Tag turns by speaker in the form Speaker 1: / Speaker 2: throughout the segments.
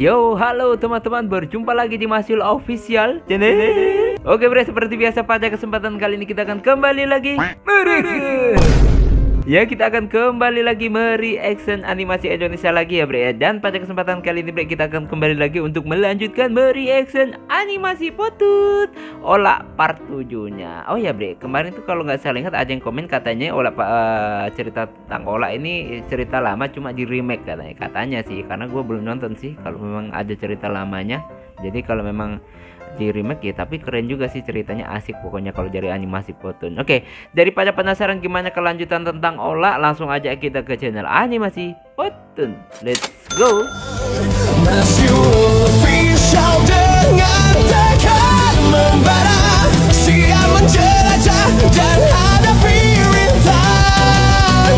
Speaker 1: Yo, halo teman-teman, berjumpa lagi di Masyul Official channel. Oke bre, seperti biasa pada kesempatan kali ini kita akan kembali lagi ya, kita akan kembali lagi mereaction animasi Indonesia lagi ya bre. Dan pada kesempatan kali ini bre, kita akan kembali lagi untuk melanjutkan mereaction animasi Potut Ola part 7-nya. Oh ya bre, kemarin tuh kalau nggak salah ingat ada yang komen katanya Ola cerita tentang Ola ini cerita lama cuma di remake katanya sih, karena gue belum nonton sih kalau memang ada cerita lamanya. Jadi kalau memang di remake ya, tapi keren juga sih ceritanya, asik pokoknya kalau dari animasi Potun. Oke, daripada penasaran gimana kelanjutan tentang Ola, langsung aja kita ke channel animasi Potun. Let's go. Masyul Official dengan tekad membara, siap menjelajah dan hadapi rintangan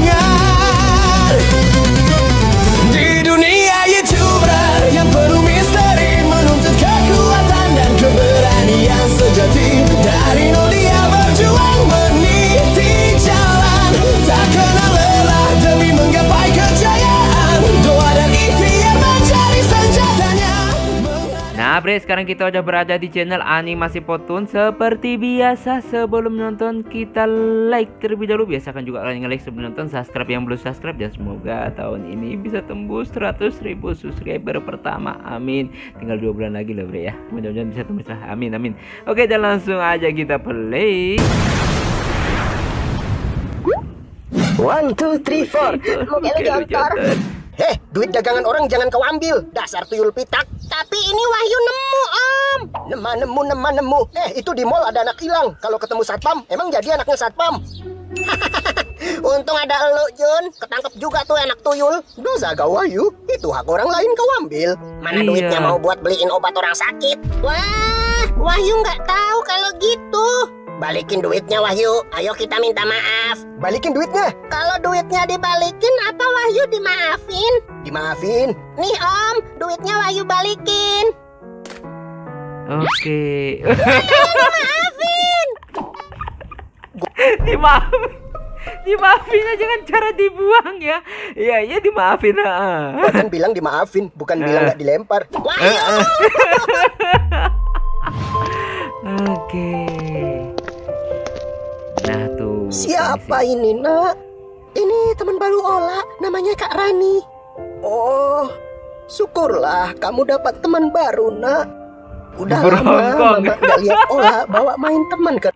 Speaker 1: di dunia YouTuber yang penuh misteri, menuntut kekuatan dan keberanian sejati. Dari nol dia berjuang meniti jalan, tak kenal lelah demi menggapai kejayaan. Doa dan ikhtiar menjadi senjatanya. Nah bre, sekarang kita udah berada di channel animasi Potun. Seperti biasa sebelum nonton kita like terlebih dahulu. Biasakan juga kalian nge-like sebelum nonton, subscribe yang belum subscribe, dan semoga tahun ini bisa tembus 100.000 subscriber pertama. Amin. Tinggal 2 bulan lagi loh bre ya. Mudah-mudahan bisa tembus lah. Amin amin. Oke, dan langsung aja kita play.
Speaker 2: 1, 2, 3, 4. Heh, duit dagangan orang jangan kau ambil. Dasar tuyul pitak.
Speaker 3: Tapi ini Wahyu nemu, Om.
Speaker 2: Nemu. Itu di mall ada anak hilang. Kalau ketemu satpam, emang jadi anaknya satpam.
Speaker 3: Untung ada elu, Jun. Ketangkep juga tuh anak tuyul.
Speaker 2: Dosa kau Wahyu. Itu hak orang lain kau ambil.
Speaker 3: Mana duitnya mau buat beliin obat orang sakit. Wah, Wahyu nggak tahu kalau gitu.
Speaker 2: Balikin duitnya Wahyu.
Speaker 3: Ayo kita minta maaf.
Speaker 2: Balikin duitnya.
Speaker 3: Kalau duitnya dibalikin, apa Wahyu dimaafin?
Speaker 2: Dimaafin.
Speaker 3: Nih Om, duitnya Wahyu balikin.
Speaker 1: Oke.
Speaker 3: Dimaafin.
Speaker 1: Dimaafin aja kan, cara dibuang ya. Iya dimaafin.
Speaker 2: Kan bilang dimaafin, bukan bilang nggak dilempar.
Speaker 3: Wahyu.
Speaker 1: Oke. Nah tuh.
Speaker 2: Siapa ini nak?
Speaker 3: Ini teman baru Ola, namanya Kak Rani.
Speaker 2: Oh, syukurlah kamu dapat teman baru nak. Udah
Speaker 1: Bubur
Speaker 2: lama
Speaker 1: Hongkong.
Speaker 2: Mama nggak lihat Ola bawa main teman ke.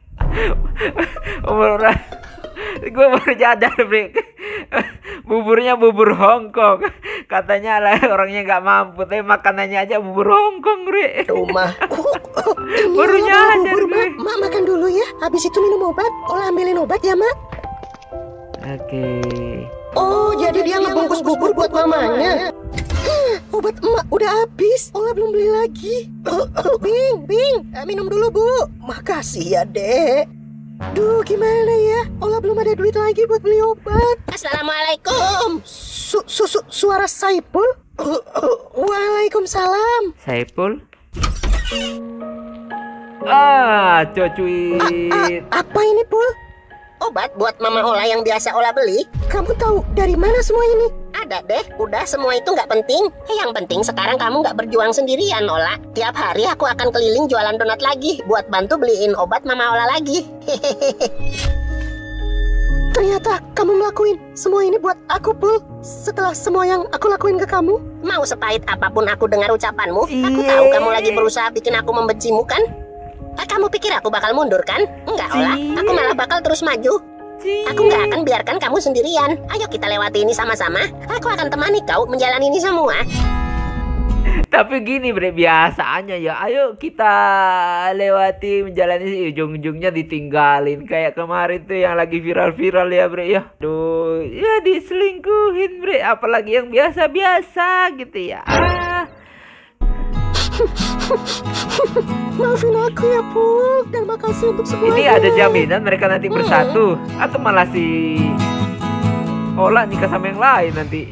Speaker 1: Gue baru sadar bre, buburnya bubur Hongkong. Katanya lah orangnya nggak mampu, tapi makanannya aja bubur Hongkong bre.
Speaker 2: Rumah.
Speaker 1: Baru nyadar gue.
Speaker 3: Mak makan dulu ya, habis itu minum obat. Ola ambilin obat ya Mak.
Speaker 1: Oke.
Speaker 2: Oh, jadi dia ngebungkus bubur buat mamanya.
Speaker 3: Obat emak udah habis, Ola belum beli lagi. Bing, minum dulu Bu.
Speaker 2: Makasih ya dek.
Speaker 3: Duh, gimana ya? Ola belum ada duit lagi buat beli obat. Assalamualaikum.
Speaker 2: Suara Saipul?
Speaker 3: Waalaikumsalam.
Speaker 1: Saipul. Cocuit.
Speaker 3: Apa ini, Pul?
Speaker 2: Obat buat mama Ola yang biasa Ola beli.
Speaker 3: Kamu tahu dari mana semua ini?
Speaker 2: Ada deh, udah semua itu nggak penting. Yang penting sekarang kamu nggak berjuang sendirian Ola. Tiap hari aku akan keliling jualan donat lagi buat bantu beliin obat mama Ola lagi.
Speaker 3: Ternyata kamu ngelakuin semua ini buat aku, Pul. Setelah semua yang aku lakuin ke kamu.
Speaker 2: Mau sepahit apapun aku dengar ucapanmu, aku tahu kamu lagi berusaha bikin aku membencimu kan? Kamu pikir aku bakal mundur kan? Enggak Ola, aku malah bakal terus maju. Aku nggak akan biarkan kamu sendirian. Ayo kita lewati ini sama-sama. Aku akan temani kau menjalani ini semua.
Speaker 1: Tapi gini bre, biasanya ya, ayo kita lewati menjalani, ujung-ujungnya ditinggalin. Kayak kemarin tuh yang lagi viral-viral ya bre ya. Duh, ya diselingkuhin bre, apalagi yang biasa-biasa gitu ya.
Speaker 3: Maafin aku ya, Pul. Dan makasih untuk semuanya.
Speaker 1: Ini ada jaminan mereka nanti bersatu, atau malah si Ola nikah sama yang lain nanti.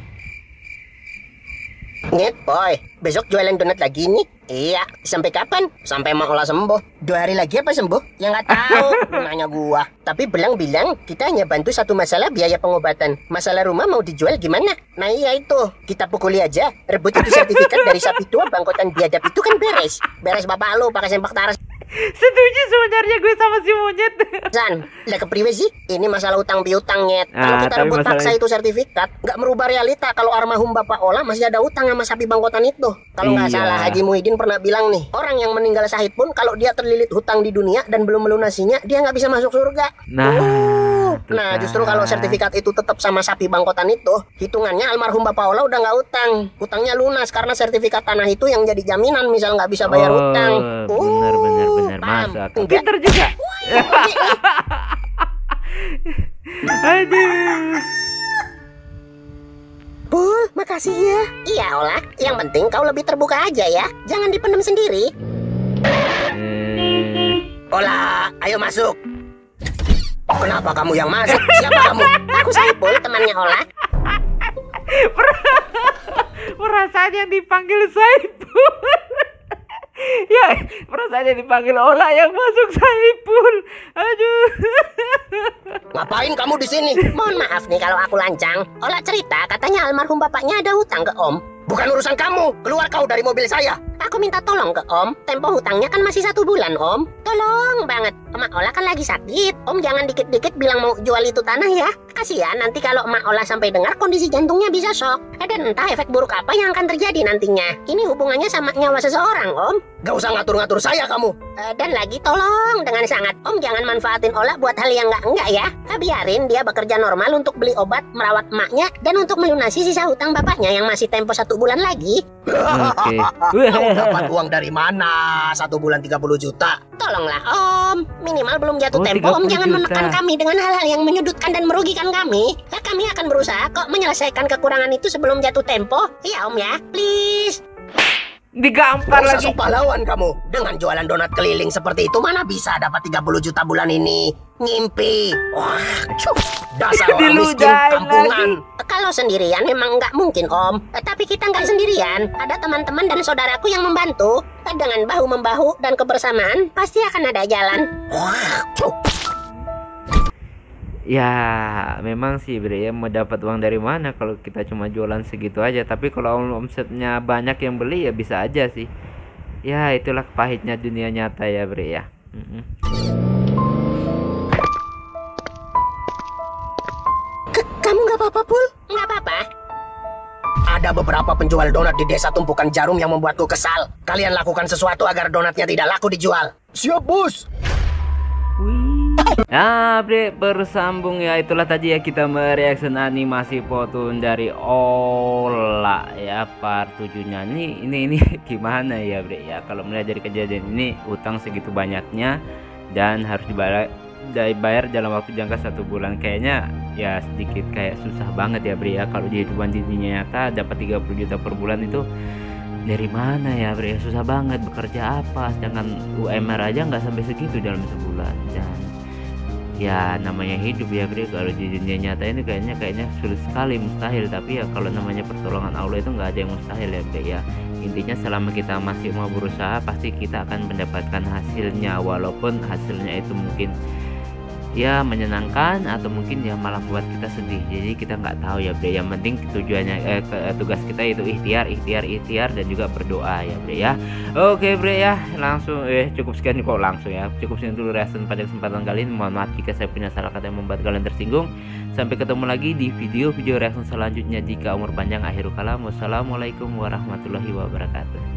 Speaker 2: Nyet, boy, besok jualan donat lagi nih. Iya, sampai kapan? Sampai Mak Ola sembuh. 2 hari lagi apa sembuh? Ya nggak tahu, nanya gua. Tapi Belang bilang kita hanya bantu satu masalah biaya pengobatan. Masalah rumah mau dijual gimana? Nah iya itu, kita pukuli aja. Rebut itu sertifikat dari sapi tua bangkotan biadab itu kan beres. Beres bapak lu pakai sempak taras.
Speaker 1: Setuju sebenarnya gue sama si monyet.
Speaker 2: San, lah kepriwe sih? Ini masalah utang piutang, Nyet. Kalau kita
Speaker 1: tapi
Speaker 2: rebut paksa
Speaker 1: masalahnya-
Speaker 2: itu sertifikat, nggak merubah realita kalau almarhum Bapak Ola masih ada utang sama sapi bangkotan itu. Kalau nggak
Speaker 1: Iya.
Speaker 2: salah, Haji Muhyiddin pernah bilang nih, orang yang meninggal syahid pun kalau dia terlilit hutang di dunia dan belum melunasinya, dia nggak bisa masuk surga.
Speaker 1: Nah, tuh
Speaker 2: Nah,
Speaker 1: kan.
Speaker 2: justru kalau sertifikat itu tetap sama sapi bangkotan itu, hitungannya almarhum Bapak Ola udah nggak utang. Hutangnya lunas karena sertifikat tanah itu yang jadi jaminan misal nggak bisa bayar hutang.
Speaker 1: Benar
Speaker 2: paham.
Speaker 1: masuk akal.
Speaker 2: Enggak.
Speaker 1: Pinter juga. Aduh.
Speaker 3: Pul, makasih ya.
Speaker 2: Iya, Ola. Yang penting kau lebih terbuka aja ya. Jangan dipendam sendiri. Ola, ayo masuk. Kenapa kamu yang masuk? Siapa kamu? Aku Saipul, temannya Ola.
Speaker 1: Perasaan yang dipanggil Saipul. Ya, perasaan yang dipanggil Ola yang masuk Saipul. Aduh.
Speaker 2: Ngapain kamu di sini? Mohon maaf nih kalau aku lancang. Ola cerita katanya almarhum bapaknya ada hutang ke Om. Bukan urusan kamu. Keluar kau dari mobil saya. Aku minta tolong ke Om. Tempo hutangnya kan masih 1 bulan, Om. Tolong banget. Emak Ola kan lagi sakit. Om jangan dikit-dikit bilang mau jual itu tanah ya. Kasihan nanti kalau Emak Ola sampai dengar kondisi jantungnya bisa shock. Dan entah efek buruk apa yang akan terjadi nantinya. Ini hubungannya sama nyawa seseorang, Om. Gak usah ngatur-ngatur saya kamu. Dan lagi tolong dengan sangat. Om jangan manfaatin Ola buat hal yang enggak ya. Biarin dia bekerja normal untuk beli obat, merawat emaknya, dan untuk melunasi sisa hutang bapaknya yang masih tempo 1 bulan lagi.
Speaker 1: Oke.
Speaker 2: Kamu dapat uang dari mana? 1 bulan 30 juta. Tolonglah Om, minimal belum jatuh
Speaker 1: Oh,
Speaker 2: tempo. Om
Speaker 1: 30
Speaker 2: jangan
Speaker 1: juta.
Speaker 2: menekan kami dengan hal-hal yang menyudutkan dan merugikan kami. Ya, kami akan berusaha kok menyelesaikan kekurangan itu sebelum jatuh tempo. Iya Om ya, please.
Speaker 1: Digampar
Speaker 2: Gak usah
Speaker 1: lagi.
Speaker 2: sok pahlawan kamu. Dengan jualan donat keliling seperti itu mana bisa dapat 30 juta bulan ini? Ngimpi. Wah, cuh. Dasar orang miskin
Speaker 1: Diludahin
Speaker 2: kampungan. Kalau sendirian memang nggak mungkin Om. Tapi kita nggak sendirian. Ada teman-teman dan saudaraku yang membantu. Dengan bahu-membahu dan kebersamaan pasti akan ada jalan. Wah, cuh.
Speaker 1: Ya, memang sih Bre ya, mau dapat uang dari mana kalau kita cuma jualan segitu aja. Tapi kalau omsetnya banyak yang beli ya bisa aja sih. Ya, itulah pahitnya dunia nyata ya Bre ya.
Speaker 3: Kamu nggak apa-apa, Pul?
Speaker 2: Nggak apa-apa. Ada beberapa penjual donat di desa tumpukan jarum yang membuatku kesal. Kalian lakukan sesuatu agar donatnya tidak laku dijual. Siap, Bos.
Speaker 1: Nah Bre, bersambung ya, itulah tadi ya kita mereaction animasi Potun dari Ola ya, part 7-nya. Ini gimana ya Bre ya, kalau melihat dari kejadian ini utang segitu banyaknya dan harus dibayar dalam waktu jangka 1 bulan, kayaknya ya sedikit kayak susah banget ya Bre ya. Kalau di kehidupan di dunia nyata dapat 30 juta per bulan itu dari mana ya Bre, susah banget. Bekerja apa, sedangkan UMR aja nggak sampai segitu dalam sebulan. Dan ya namanya hidup ya Bre, kalau di dunia nyata ini kayaknya sulit sekali, mustahil. Tapi ya kalau namanya pertolongan Allah itu nggak ada yang mustahil ya Bre ya. Intinya selama kita masih mau berusaha pasti kita akan mendapatkan hasilnya, walaupun hasilnya itu mungkin ya menyenangkan atau mungkin ya malah buat kita sedih. Jadi kita nggak tahu ya Bre. Yang penting tujuannya tugas kita itu ikhtiar dan juga berdoa ya Bre ya. Oke Bre ya, langsung cukup sekian kok, langsung ya. Cukup sekian dulu reaction pada kesempatan kali ini. Mohon maaf jika saya punya salah kata yang membuat kalian tersinggung. Sampai ketemu lagi di video reaction selanjutnya. Jika umur panjang, akhirul kalam. Wassalamualaikum warahmatullahi wabarakatuh.